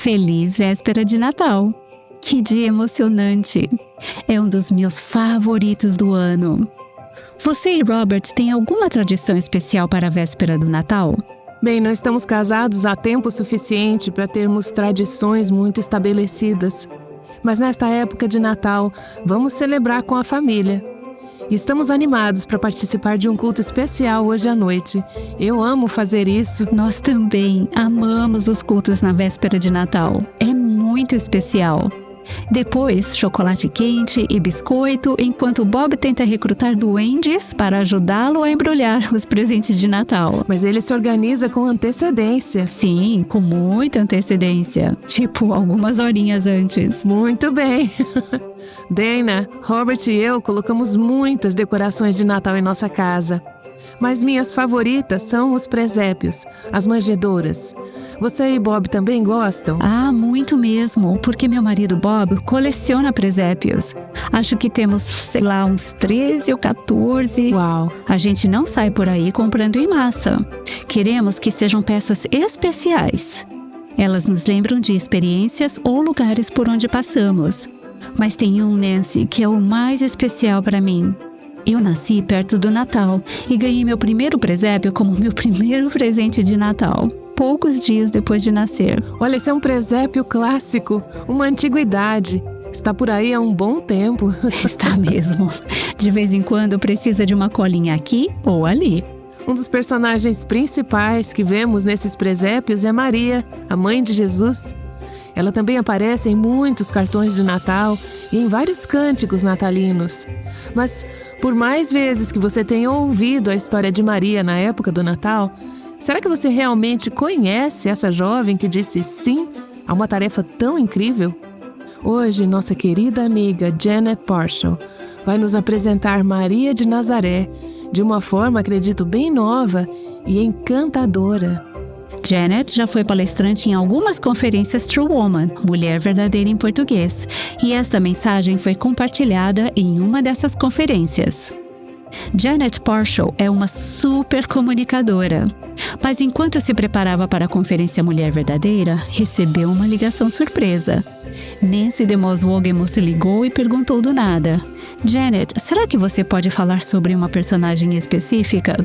Feliz véspera de Natal! Que dia emocionante! É um dos meus favoritos do ano. Você e Robert têm alguma tradição especial para a véspera do Natal? Bem, não estamos casados há tempo suficiente para termos tradições muito estabelecidas. Mas nesta época de Natal, vamos celebrar com a família. E estamos animados para participar de um culto especial hoje à noite. Eu amo fazer isso. Nós também amamos os cultos na véspera de Natal. É muito especial. Depois, chocolate quente e biscoito, enquanto Bob tenta recrutar duendes para ajudá-lo a embrulhar os presentes de Natal. Mas ele se organiza com antecedência. Sim, com muita antecedência. Tipo, algumas horinhas antes. Muito bem. Dana, Robert e eu colocamos muitas decorações de Natal em nossa casa. Mas minhas favoritas são os presépios, as manjedouras. Você e Bob também gostam? Ah, muito mesmo, porque meu marido Bob coleciona presépios. Acho que temos, sei lá, uns 13 ou 14. Uau! A gente não sai por aí comprando em massa. Queremos que sejam peças especiais. Elas nos lembram de experiências ou lugares por onde passamos. Mas tem um, Nancy, que é o mais especial para mim. Eu nasci perto do Natal e ganhei meu primeiro presépio como meu primeiro presente de Natal, poucos dias depois de nascer. Olha, esse é um presépio clássico, uma antiguidade. Está por aí há um bom tempo. Está mesmo. De vez em quando precisa de uma colinha aqui ou ali. Um dos personagens principais que vemos nesses presépios é Maria, a mãe de Jesus. Ela também aparece em muitos cartões de Natal e em vários cânticos natalinos. Mas, por mais vezes que você tenha ouvido a história de Maria na época do Natal, será que você realmente conhece essa jovem que disse sim a uma tarefa tão incrível? Hoje, nossa querida amiga Janet Parshall vai nos apresentar Maria de Nazaré de uma forma, acredito, bem nova e encantadora. Janet já foi palestrante em algumas conferências True Woman, Mulher Verdadeira em português, e esta mensagem foi compartilhada em uma dessas conferências. Janet Parshall é uma super comunicadora, mas enquanto se preparava para a conferência Mulher Verdadeira, recebeu uma ligação surpresa. Nancy DeMoss Wogemuth ligou e perguntou do nada: Janet, será que você pode falar sobre uma personagem específica?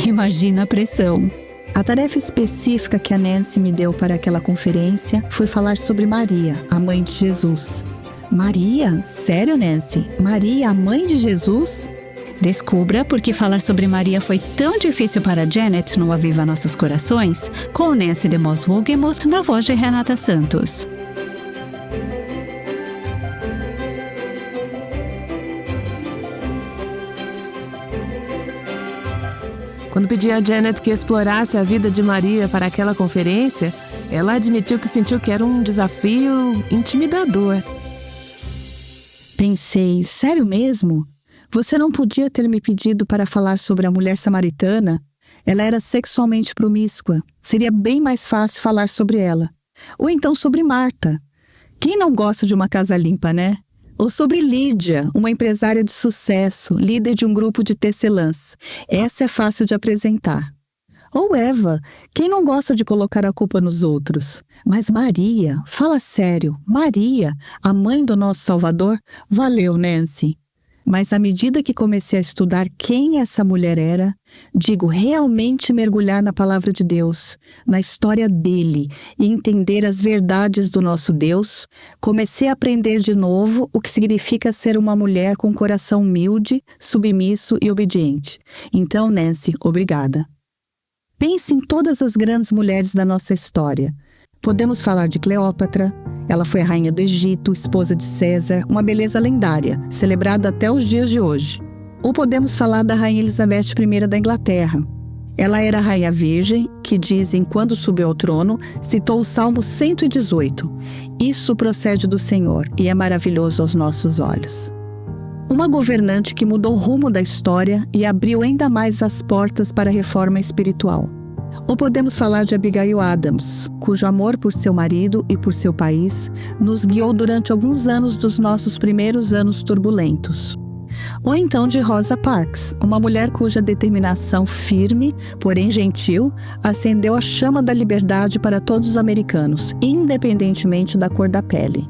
Imagina a pressão. A tarefa específica que a Nancy me deu para aquela conferência foi falar sobre Maria, a mãe de Jesus. Maria? Sério, Nancy? Maria, a mãe de Jesus? Descubra por que falar sobre Maria foi tão difícil para Janet no Aviva Nossos Corações, com Nancy DeMoss Wogemuth na voz de Renata Santos. Quando pedi a Janet que explorasse a vida de Maria para aquela conferência, ela admitiu que sentiu que era um desafio intimidador. Pensei, sério mesmo? Você não podia ter me pedido para falar sobre a mulher samaritana? Ela era sexualmente promíscua. Seria bem mais fácil falar sobre ela. Ou então sobre Marta. Quem não gosta de uma casa limpa, né? Ou sobre Lídia, uma empresária de sucesso, líder de um grupo de tecelãs. Essa é fácil de apresentar. Ou Eva, quem não gosta de colocar a culpa nos outros? Mas Maria, fala sério, Maria, a mãe do nosso Salvador, valeu, Nancy. Mas à medida que comecei a estudar quem essa mulher era, digo, realmente mergulhar na palavra de Deus, na história dele e entender as verdades do nosso Deus, comecei a aprender de novo o que significa ser uma mulher com coração humilde, submisso e obediente. Então, Nancy, obrigada. Pense em todas as grandes mulheres da nossa história. Podemos falar de Cleópatra. Ela foi a rainha do Egito, esposa de César, uma beleza lendária, celebrada até os dias de hoje. Ou podemos falar da rainha Elizabeth I da Inglaterra. Ela era a rainha virgem, que dizem quando subiu ao trono, citou o Salmo 118. Isso procede do Senhor e é maravilhoso aos nossos olhos. Uma governante que mudou o rumo da história e abriu ainda mais as portas para a reforma espiritual. Ou podemos falar de Abigail Adams, cujo amor por seu marido e por seu país nos guiou durante alguns anos dos nossos primeiros anos turbulentos. Ou então de Rosa Parks, uma mulher cuja determinação firme, porém gentil, acendeu a chama da liberdade para todos os americanos, independentemente da cor da pele.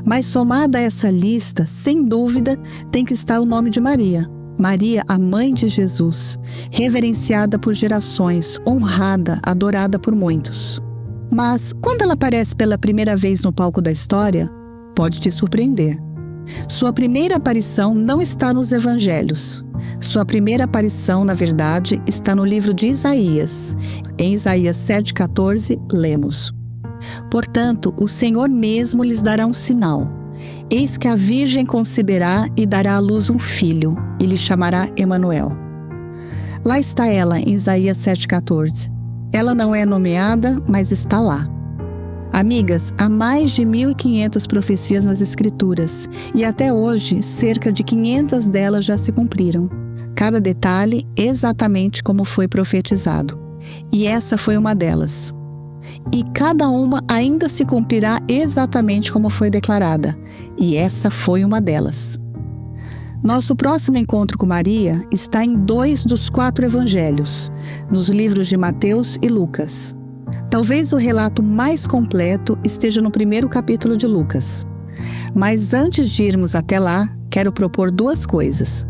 Mas somada a essa lista, sem dúvida, tem que estar o nome de Maria. Maria, a mãe de Jesus, reverenciada por gerações, honrada, adorada por muitos. Mas, quando ela aparece pela primeira vez no palco da história, pode te surpreender. Sua primeira aparição não está nos evangelhos. Sua primeira aparição, na verdade, está no livro de Isaías. Em Isaías 7,14, lemos: Portanto, o Senhor mesmo lhes dará um sinal. Eis que a Virgem conceberá e dará à luz um filho, e lhe chamará Emanuel. Lá está ela, em Isaías 7,14. Ela não é nomeada, mas está lá. Amigas, há mais de 1.500 profecias nas Escrituras, e até hoje, cerca de 500 delas já se cumpriram. Cada detalhe exatamente como foi profetizado. E essa foi uma delas. E cada uma ainda se cumprirá exatamente como foi declarada. E essa foi uma delas. Nosso próximo encontro com Maria está em 2 dos 4 evangelhos, nos livros de Mateus e Lucas. Talvez o relato mais completo esteja no primeiro capítulo de Lucas. Mas antes de irmos até lá, quero propor 2 coisas.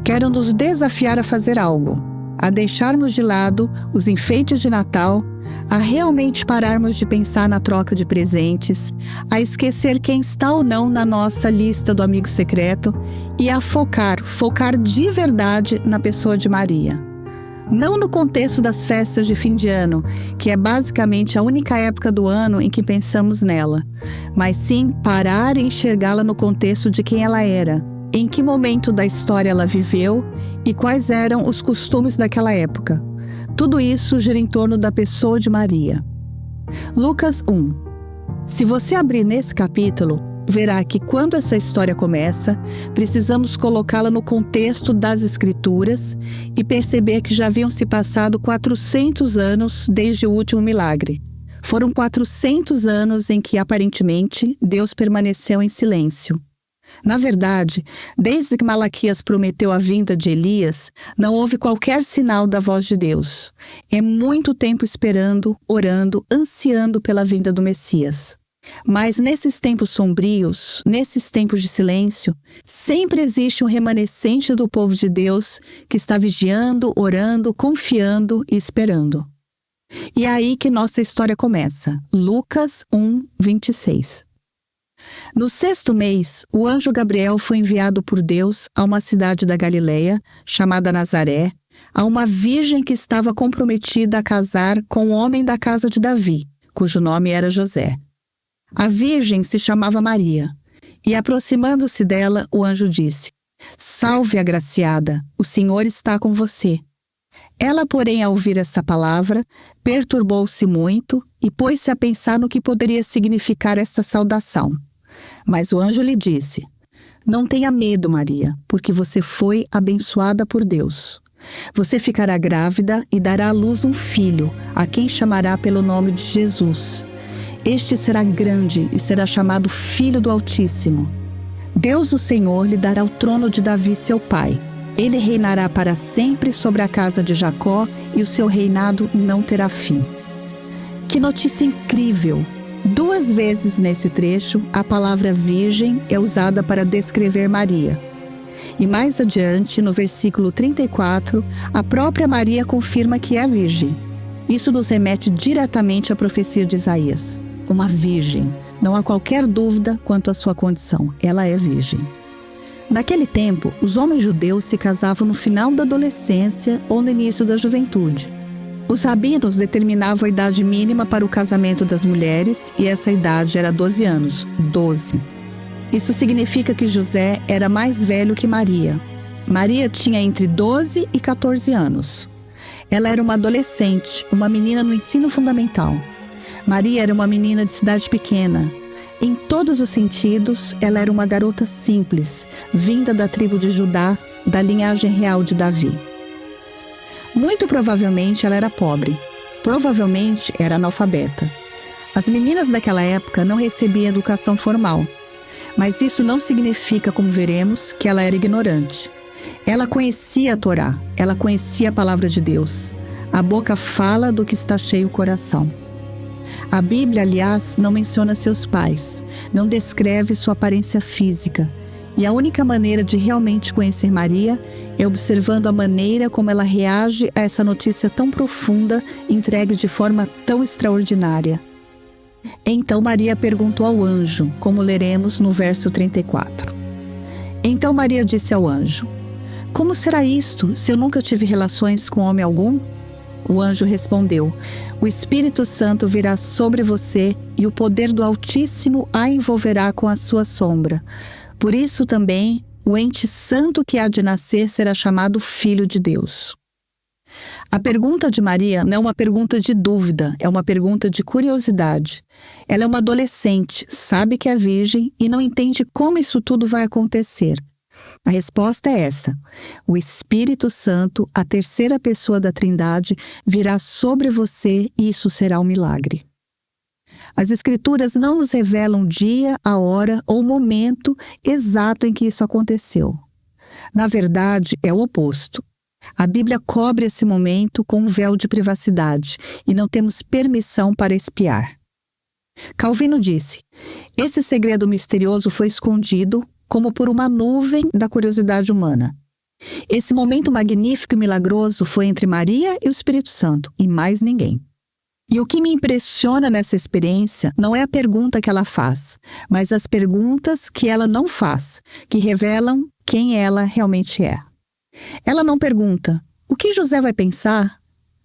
Quero nos desafiar a fazer algo, a deixarmos de lado os enfeites de Natal, a realmente pararmos de pensar na troca de presentes, a esquecer quem está ou não na nossa lista do amigo secreto e a focar de verdade na pessoa de Maria. Não no contexto das festas de fim de ano, que é basicamente a única época do ano em que pensamos nela, mas sim parar e enxergá-la no contexto de quem ela era, em que momento da história ela viveu e quais eram os costumes daquela época. Tudo isso gira em torno da pessoa de Maria. Lucas 1. Se você abrir nesse capítulo, verá que quando essa história começa, precisamos colocá-la no contexto das Escrituras e perceber que já haviam se passado 400 anos desde o último milagre. Foram 400 anos em que, aparentemente, Deus permaneceu em silêncio. Na verdade, desde que Malaquias prometeu a vinda de Elias, não houve qualquer sinal da voz de Deus. É muito tempo esperando, orando, ansiando pela vinda do Messias. Mas nesses tempos sombrios, nesses tempos de silêncio, sempre existe um remanescente do povo de Deus que está vigiando, orando, confiando e esperando. E é aí que nossa história começa. Lucas 1, 26. No 6º mês, o anjo Gabriel foi enviado por Deus a uma cidade da Galileia, chamada Nazaré, a uma virgem que estava comprometida a casar com um homem da casa de Davi, cujo nome era José. A virgem se chamava Maria, e aproximando-se dela, o anjo disse: Salve, agraciada, o Senhor está com você. Ela, porém, ao ouvir esta palavra, perturbou-se muito e pôs-se a pensar no que poderia significar esta saudação. Mas o anjo lhe disse: Não tenha medo, Maria, porque você foi abençoada por Deus. Você ficará grávida e dará à luz um filho, a quem chamará pelo nome de Jesus. Este será grande e será chamado Filho do Altíssimo. Deus, o Senhor, lhe dará o trono de Davi, seu pai. Ele reinará para sempre sobre a casa de Jacó e o seu reinado não terá fim. Que notícia incrível! 2 vezes nesse trecho, a palavra virgem é usada para descrever Maria. E mais adiante, no versículo 34, a própria Maria confirma que é virgem. Isso nos remete diretamente à profecia de Isaías. Uma virgem. Não há qualquer dúvida quanto à sua condição. Ela é virgem. Naquele tempo, os homens judeus se casavam no final da adolescência ou no início da juventude. Os rabinos determinavam a idade mínima para o casamento das mulheres e essa idade era 12 anos. 12. Isso significa que José era mais velho que Maria. Maria tinha entre 12 e 14 anos. Ela era uma adolescente, uma menina no ensino fundamental. Maria era uma menina de cidade pequena. Em todos os sentidos, ela era uma garota simples, vinda da tribo de Judá, da linhagem real de Davi. Muito provavelmente ela era pobre. Provavelmente era analfabeta. As meninas daquela época não recebiam educação formal. Mas isso não significa, como veremos, que ela era ignorante. Ela conhecia a Torá, ela conhecia a palavra de Deus. A boca fala do que está cheio o coração. A Bíblia, aliás, não menciona seus pais, não descreve sua aparência física. E a única maneira de realmente conhecer Maria é observando a maneira como ela reage a essa notícia tão profunda, entregue de forma tão extraordinária. Então Maria perguntou ao anjo, como leremos no verso 34. Então Maria disse ao anjo: Como será isto, se eu nunca tive relações com homem algum? O anjo respondeu: O Espírito Santo virá sobre você e o poder do Altíssimo a envolverá com a sua sombra. Por isso também, o ente santo que há de nascer será chamado Filho de Deus. A pergunta de Maria não é uma pergunta de dúvida, é uma pergunta de curiosidade. Ela é uma adolescente, sabe que é virgem e não entende como isso tudo vai acontecer. A resposta é essa: o Espírito Santo, a terceira pessoa da Trindade, virá sobre você e isso será um milagre. As Escrituras não nos revelam o dia, a hora ou o momento exato em que isso aconteceu. Na verdade, é o oposto. A Bíblia cobre esse momento com um véu de privacidade e não temos permissão para espiar. Calvino disse: esse segredo misterioso foi escondido como por uma nuvem da curiosidade humana. Esse momento magnífico e milagroso foi entre Maria e o Espírito Santo, e mais ninguém. E o que me impressiona nessa experiência não é a pergunta que ela faz, mas as perguntas que ela não faz, que revelam quem ela realmente é. Ela não pergunta: o que José vai pensar?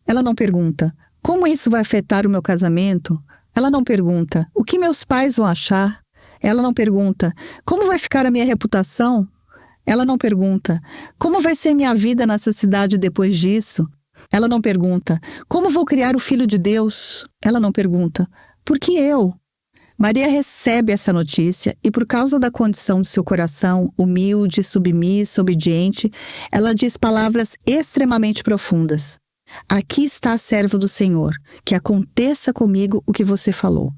Ela não pergunta: como isso vai afetar o meu casamento? Ela não pergunta: o que meus pais vão achar? Ela não pergunta: como vai ficar a minha reputação? Ela não pergunta: como vai ser minha vida nessa cidade depois disso? Ela não pergunta: como vou criar o Filho de Deus? Ela não pergunta: por que eu? Maria recebe essa notícia e, por causa da condição de seu coração, humilde, submissa, obediente, ela diz palavras extremamente profundas. Aqui está a serva do Senhor, que aconteça comigo o que você falou.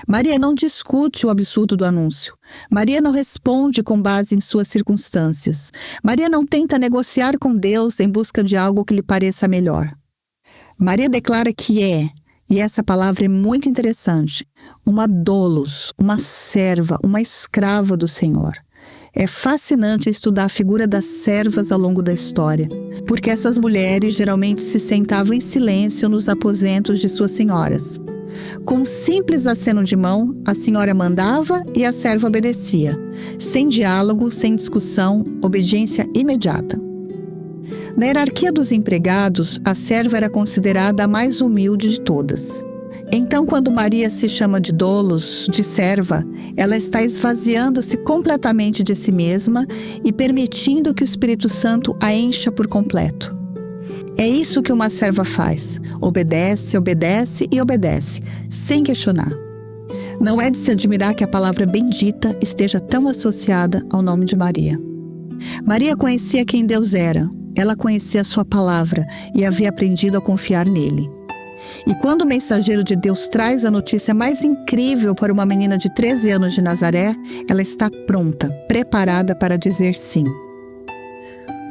Maria não discute o absurdo do anúncio. Maria não responde com base em suas circunstâncias. Maria não tenta negociar com Deus em busca de algo que lhe pareça melhor. Maria declara que é, e essa palavra é muito interessante, uma doulos, uma serva, uma escrava do Senhor. É fascinante estudar a figura das servas ao longo da história, porque essas mulheres geralmente se sentavam em silêncio nos aposentos de suas senhoras. Com um simples aceno de mão, a senhora mandava e a serva obedecia, sem diálogo, sem discussão, obediência imediata. Na hierarquia dos empregados, a serva era considerada a mais humilde de todas. Então, quando Maria se chama de doulos, de serva, ela está esvaziando-se completamente de si mesma e permitindo que o Espírito Santo a encha por completo. É isso que uma serva faz: obedece, obedece e obedece, sem questionar. Não é de se admirar que a palavra bendita esteja tão associada ao nome de Maria. Maria conhecia quem Deus era, ela conhecia a sua palavra e havia aprendido a confiar nele. E quando o mensageiro de Deus traz a notícia mais incrível para uma menina de 13 anos de Nazaré, ela está pronta, preparada para dizer sim.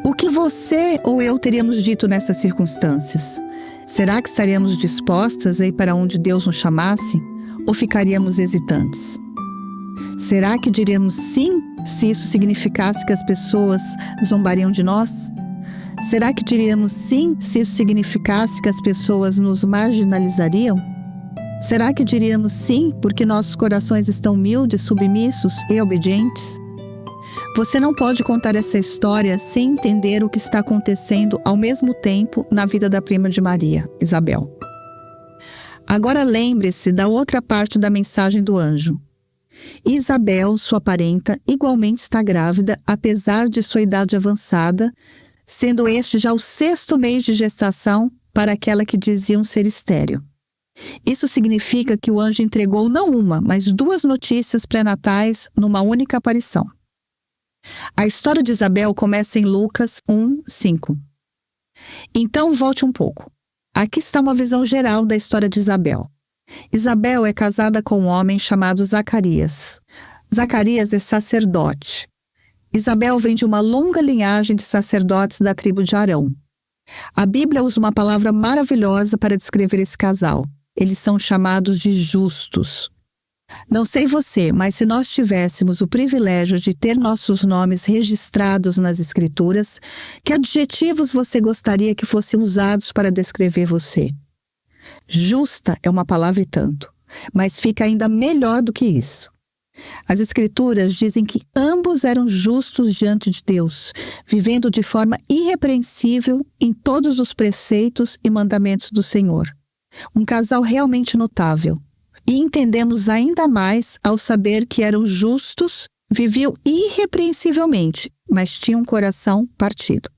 O que você ou eu teríamos dito nessas circunstâncias? Será que estaríamos dispostas a ir para onde Deus nos chamasse? Ou ficaríamos hesitantes? Será que diríamos sim se isso significasse que as pessoas zombariam de nós? Será que diríamos sim se isso significasse que as pessoas nos marginalizariam? Será que diríamos sim porque nossos corações estão humildes, submissos e obedientes? Você não pode contar essa história sem entender o que está acontecendo ao mesmo tempo na vida da prima de Maria, Isabel. Agora lembre-se da outra parte da mensagem do anjo. Isabel, sua parenta, igualmente está grávida, apesar de sua idade avançada, sendo este já o 6º mês de gestação para aquela que diziam ser estéril. Isso significa que o anjo entregou não uma, mas 2 notícias pré-natais numa única aparição. A história de Isabel começa em Lucas 1:5. Então, volte um pouco. Aqui está uma visão geral da história de Isabel. Isabel é casada com um homem chamado Zacarias. Zacarias é sacerdote. Isabel vem de uma longa linhagem de sacerdotes da tribo de Arão. A Bíblia usa uma palavra maravilhosa para descrever esse casal. Eles são chamados de justos. Não sei você, mas se nós tivéssemos o privilégio de ter nossos nomes registrados nas Escrituras, que adjetivos você gostaria que fossem usados para descrever você? Justa é uma palavra e tanto, mas fica ainda melhor do que isso. As Escrituras dizem que ambos eram justos diante de Deus, vivendo de forma irrepreensível em todos os preceitos e mandamentos do Senhor. Um casal realmente notável. E entendemos ainda mais ao saber que eram justos, viviam irrepreensivelmente, mas tinham um coração partido.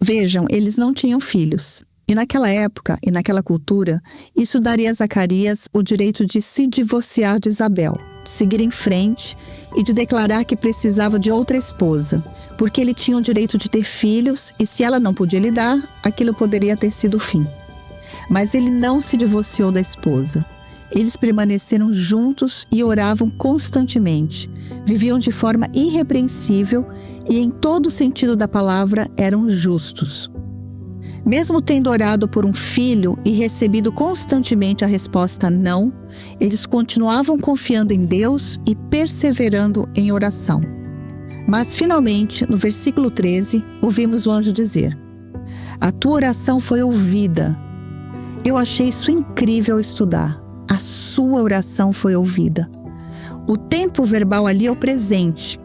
Vejam, eles não tinham filhos. E naquela época e naquela cultura, isso daria a Zacarias o direito de se divorciar de Isabel, de seguir em frente e de declarar que precisava de outra esposa, porque ele tinha o direito de ter filhos e se ela não podia lhe dar, aquilo poderia ter sido o fim. Mas ele não se divorciou da esposa. Eles permaneceram juntos e oravam constantemente, viviam de forma irrepreensível e, em todo o sentido da palavra, eram justos. Mesmo tendo orado por um filho e recebido constantemente a resposta não, eles continuavam confiando em Deus e perseverando em oração. Mas, finalmente, no versículo 13, ouvimos o anjo dizer: "A tua oração foi ouvida." Eu achei isso incrível ao estudar. A sua oração foi ouvida. O tempo verbal ali é o presente.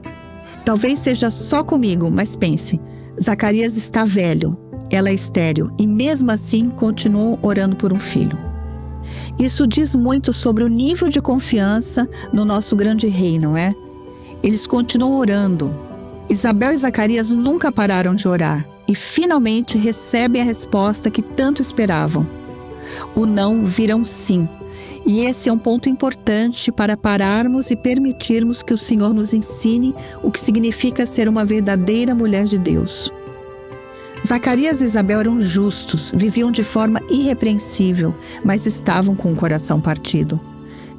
Talvez seja só comigo, mas pense, Zacarias está velho, ela é estéril e mesmo assim continuou orando por um filho. Isso diz muito sobre o nível de confiança no nosso grande rei, não é? Eles continuam orando. Isabel e Zacarias nunca pararam de orar e finalmente recebem a resposta que tanto esperavam. O não vira um sim. E esse é um ponto importante para pararmos e permitirmos que o Senhor nos ensine o que significa ser uma verdadeira mulher de Deus. Zacarias e Isabel eram justos, viviam de forma irrepreensível, mas estavam com o coração partido.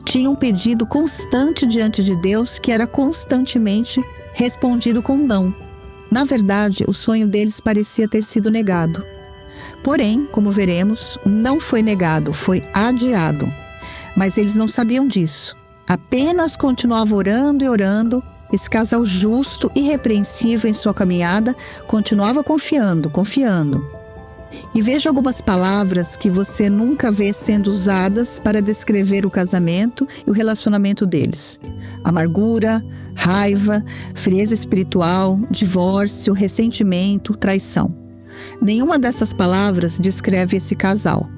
Tinham um pedido constante diante de Deus que era constantemente respondido com não. Na verdade, o sonho deles parecia ter sido negado. Porém, como veremos, não foi negado, foi adiado. Mas eles não sabiam disso. Apenas continuavam orando e orando. Esse casal justo, irrepreensível em sua caminhada, continuava confiando. E veja algumas palavras que você nunca vê sendo usadas para descrever o casamento e o relacionamento deles: amargura, raiva, frieza espiritual, divórcio, ressentimento, traição. Nenhuma dessas palavras descreve esse casal.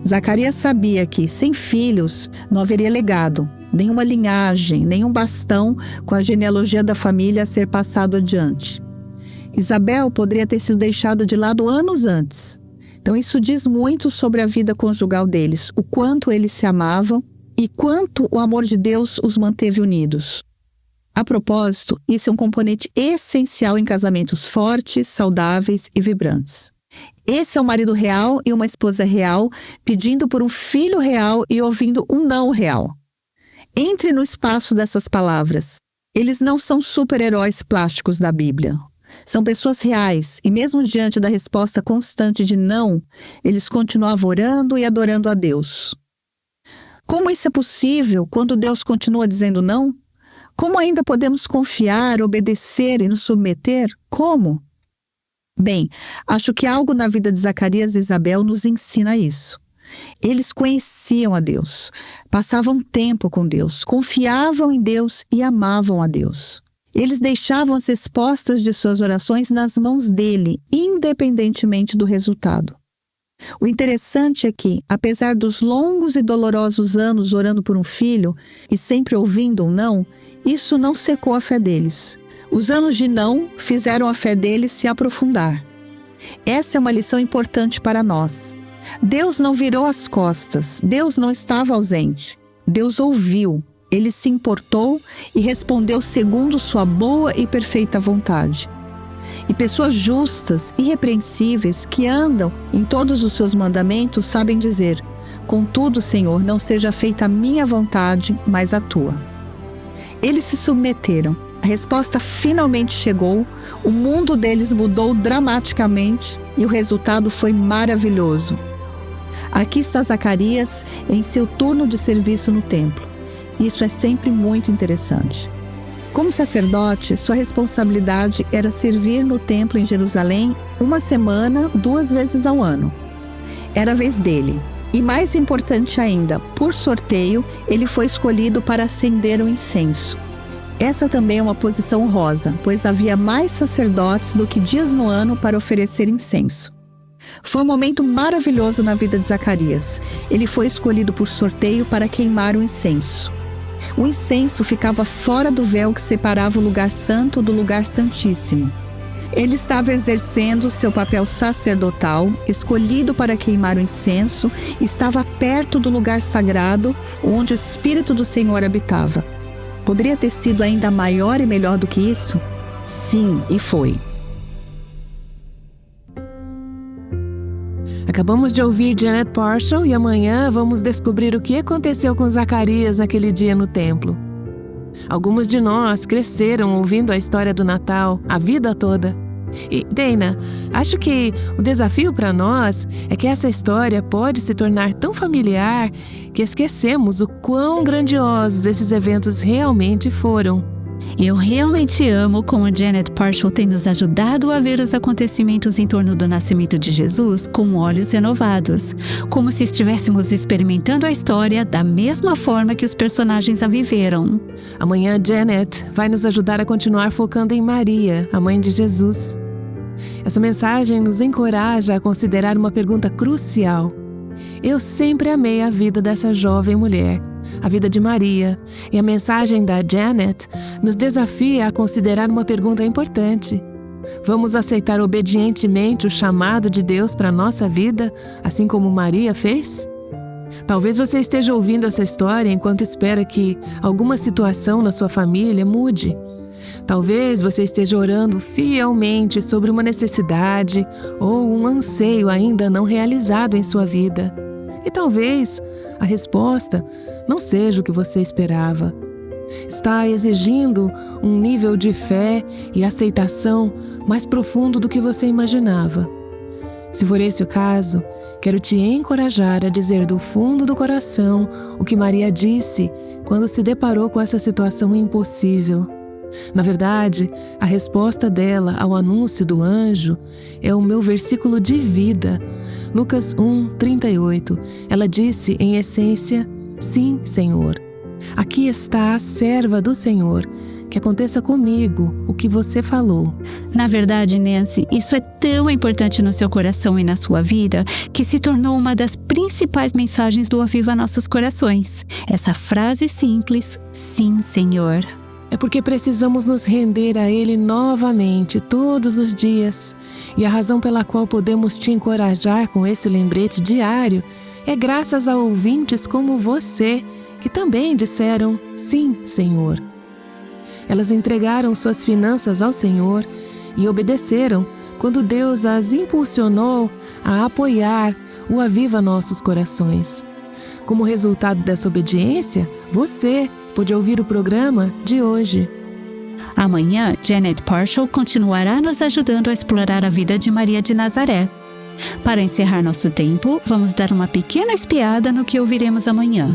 Zacarias sabia que, sem filhos, não haveria legado, nenhuma linhagem, nenhum bastão com a genealogia da família a ser passado adiante. Isabel poderia ter sido deixada de lado anos antes. Então isso diz muito sobre a vida conjugal deles, o quanto eles se amavam e quanto o amor de Deus os manteve unidos. A propósito, isso é um componente essencial em casamentos fortes, saudáveis e vibrantes. Esse é um marido real e uma esposa real, pedindo por um filho real e ouvindo um não real. Entre no espaço dessas palavras. Eles não são super-heróis plásticos da Bíblia. São pessoas reais e mesmo diante da resposta constante de não, eles continuavam orando e adorando a Deus. Como isso é possível quando Deus continua dizendo não? Como ainda podemos confiar, obedecer e nos submeter? Como? Bem, acho que algo na vida de Zacarias e Isabel nos ensina isso. Eles conheciam a Deus, passavam tempo com Deus, confiavam em Deus e amavam a Deus. Eles deixavam as respostas de suas orações nas mãos dele, independentemente do resultado. O interessante é que, apesar dos longos e dolorosos anos orando por um filho e sempre ouvindo um não, isso não secou a fé deles. Os anos de não fizeram a fé deles se aprofundar. Essa é uma lição importante para nós. Deus não virou as costas, Deus não estava ausente. Deus ouviu, Ele se importou e respondeu segundo sua boa e perfeita vontade. E pessoas justas, irrepreensíveis, que andam em todos os seus mandamentos, sabem dizer: "Contudo, Senhor, não seja feita a minha vontade, mas a tua." Eles se submeteram. A resposta finalmente chegou, o mundo deles mudou dramaticamente e o resultado foi maravilhoso. Aqui está Zacarias em seu turno de serviço no templo. Isso é sempre muito interessante. Como sacerdote, sua responsabilidade era servir no templo em Jerusalém 1 semana, 2 vezes ao ano. Era a vez dele. E mais importante ainda, por sorteio, ele foi escolhido para acender o incenso. Essa também é uma posição honrosa, pois havia mais sacerdotes do que dias no ano para oferecer incenso. Foi um momento maravilhoso na vida de Zacarias. Ele foi escolhido por sorteio para queimar o incenso. O incenso ficava fora do véu que separava o lugar santo do lugar santíssimo. Ele estava exercendo seu papel sacerdotal, escolhido para queimar o incenso, estava perto do lugar sagrado, onde o Espírito do Senhor habitava. Poderia ter sido ainda maior e melhor do que isso? Sim, e foi. Acabamos de ouvir Janet Parshall e amanhã vamos descobrir o que aconteceu com Zacarias naquele dia no templo. Alguns de nós cresceram ouvindo a história do Natal a vida toda. E, Dana, acho que o desafio para nós é que essa história pode se tornar tão familiar que esquecemos o quão grandiosos esses eventos realmente foram. Eu realmente amo como Janet Parshall tem nos ajudado a ver os acontecimentos em torno do nascimento de Jesus com olhos renovados, como se estivéssemos experimentando a história da mesma forma que os personagens a viveram. Amanhã, Janet vai nos ajudar a continuar focando em Maria, a mãe de Jesus. Essa mensagem nos encoraja a considerar uma pergunta crucial. Eu sempre amei a vida dessa jovem mulher, a vida de Maria, e a mensagem da Janet nos desafia a considerar uma pergunta importante. Vamos aceitar obedientemente o chamado de Deus para a nossa vida, assim como Maria fez? Talvez você esteja ouvindo essa história enquanto espera que alguma situação na sua família mude. Talvez você esteja orando fielmente sobre uma necessidade ou um anseio ainda não realizado em sua vida. E talvez a resposta não seja o que você esperava. Está exigindo um nível de fé e aceitação mais profundo do que você imaginava. Se for esse o caso, quero te encorajar a dizer do fundo do coração o que Maria disse quando se deparou com essa situação impossível. Na verdade, a resposta dela ao anúncio do anjo é o meu versículo de vida. Lucas 1:38. Ela disse, em essência, sim, Senhor. Aqui está a serva do Senhor. Que aconteça comigo o que você falou. Na verdade, Nancy, isso é tão importante no seu coração e na sua vida que se tornou uma das principais mensagens do Aviva Nossos Corações. Essa frase simples, sim, Senhor. É porque precisamos nos render a Ele novamente, todos os dias. E a razão pela qual podemos te encorajar com esse lembrete diário é graças a ouvintes como você, que também disseram, sim, Senhor. Elas entregaram suas finanças ao Senhor e obedeceram quando Deus as impulsionou a apoiar o Aviva Nossos Corações. Como resultado dessa obediência, você pode ouvir o programa de hoje. Amanhã, Janet Parshall continuará nos ajudando a explorar a vida de Maria de Nazaré. Para encerrar nosso tempo, vamos dar uma pequena espiada no que ouviremos amanhã.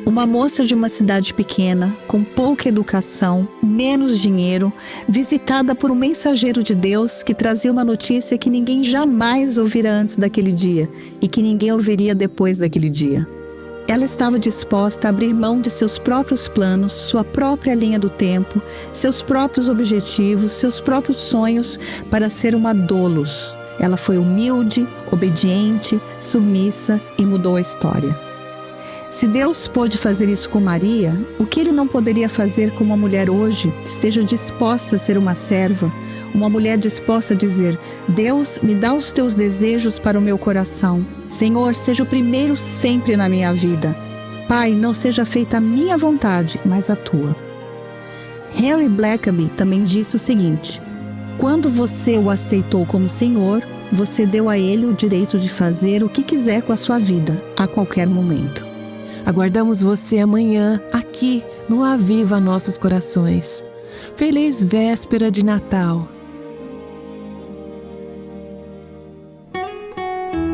Uma moça de uma cidade pequena, com pouca educação, menos dinheiro, visitada por um mensageiro de Deus que trazia uma notícia que ninguém jamais ouvira antes daquele dia e que ninguém ouviria depois daquele dia. Ela estava disposta a abrir mão de seus próprios planos, sua própria linha do tempo, seus próprios objetivos, seus próprios sonhos para ser uma doulos. Ela foi humilde, obediente, submissa e mudou a história. Se Deus pôde fazer isso com Maria, o que Ele não poderia fazer com uma mulher hoje que esteja disposta a ser uma serva, uma mulher disposta a dizer, Deus, me dá os teus desejos para o meu coração. Senhor, seja o primeiro sempre na minha vida. Pai, não seja feita a minha vontade, mas a tua. Harry Blackaby também disse o seguinte, quando você o aceitou como Senhor, você deu a Ele o direito de fazer o que quiser com a sua vida, a qualquer momento. Aguardamos você amanhã, aqui no Aviva Nossos Corações. Feliz véspera de Natal!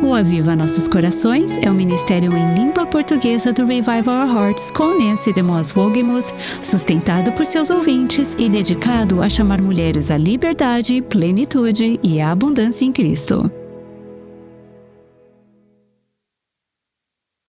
O Aviva Nossos Corações é um ministério em língua portuguesa do Revive Our Hearts com Nancy DeMoss Wogemuth, sustentado por seus ouvintes e dedicado a chamar mulheres à liberdade, plenitude e à abundância em Cristo.